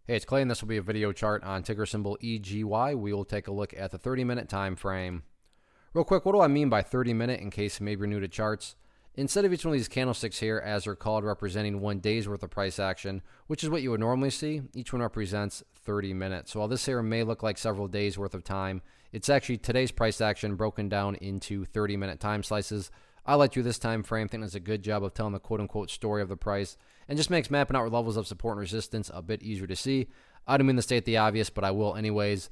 Hey, it's Clay, and this will be a video chart on ticker symbol EGY. We will take a look at the 30-minute time frame. Real quick, what do I mean by 30-minute in case maybe you're new to charts? Instead of each one of these candlesticks here, as they're called, representing 1 day's worth of price action, which is what you would normally see, each one represents 30 minutes. So while this here may look like several days worth of time, it's actually today's price action broken down into 30-minute time slices. I like you this time frame. I think that's a good job of telling the quote-unquote story of the price and just makes mapping out levels of support and resistance a bit easier to see. I don't mean to state the obvious, but I will anyways.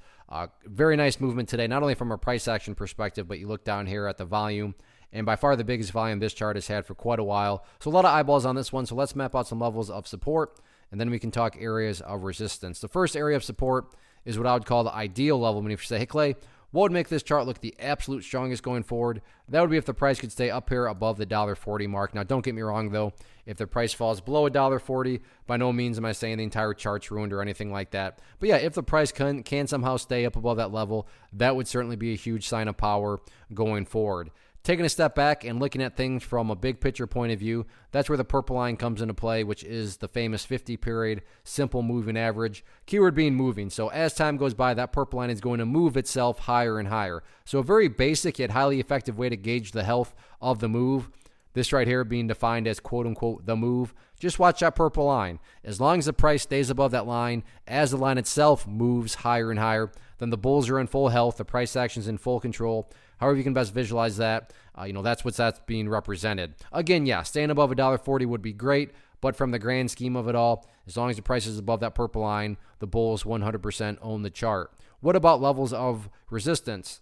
Very nice movement today, not only from a price action perspective, but you look down here at the volume, and by far the biggest volume this chart has had for quite a while. So a lot of eyeballs on this one, so let's map out some levels of support, and then we can talk areas of resistance. The first area of support is what I would call the ideal level. When you say, hey, Clay, what would make this chart look the absolute strongest going forward? That would be if the price could stay up here above the $1.40 mark. Now, don't get me wrong, though. If the price falls below $1.40, by no means am I saying the entire chart's ruined or anything like that. But yeah, if the price can somehow stay up above that level, that would certainly be a huge sign of power going forward. Taking a step back and looking at things from a big picture point of view, that's where the purple line comes into play, which is the famous 50-period simple moving average. Keyword being moving. So as time goes by, that purple line is going to move itself higher and higher. So a very basic yet highly effective way to gauge the health of the move. This right here being defined as quote-unquote the move. Just watch that purple line. As long as the price stays above that line, as the line itself moves higher and higher, then the bulls are in full health, the price action's in full control. However you can best visualize that, that's being represented. Again, yeah, staying above $1.40 would be great, but from the grand scheme of it all, as long as the price is above that purple line, the bulls 100% own the chart. What about levels of resistance?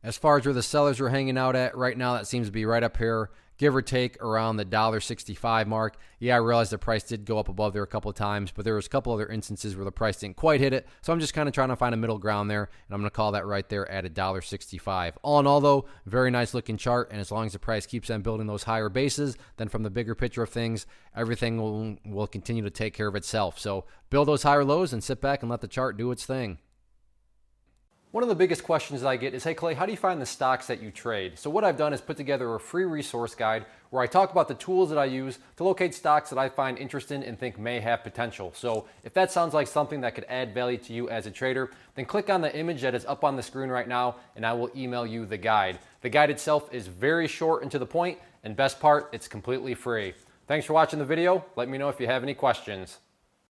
As far as where the sellers are hanging out at right now, that seems to be right up here, give or take around the $1.65 mark. Yeah, I realize the price did go up above there a couple of times, but there was a couple other instances where the price didn't quite hit it. So I'm just kind of trying to find a middle ground there, and I'm going to call that right there at $1.65. All in all, though, very nice looking chart, and as long as the price keeps on building those higher bases, then from the bigger picture of things, everything will continue to take care of itself. So build those higher lows and sit back and let the chart do its thing. One of the biggest questions that I get is, hey Clay, how do you find the stocks that you trade? So what I've done is put together a free resource guide where I talk about the tools that I use to locate stocks that I find interesting and think may have potential. So if that sounds like something that could add value to you as a trader, then click on the image that is up on the screen right now and I will email you the guide. The guide itself is very short and to the point, and best part, it's completely free. Thanks for watching the video. Let me know if you have any questions.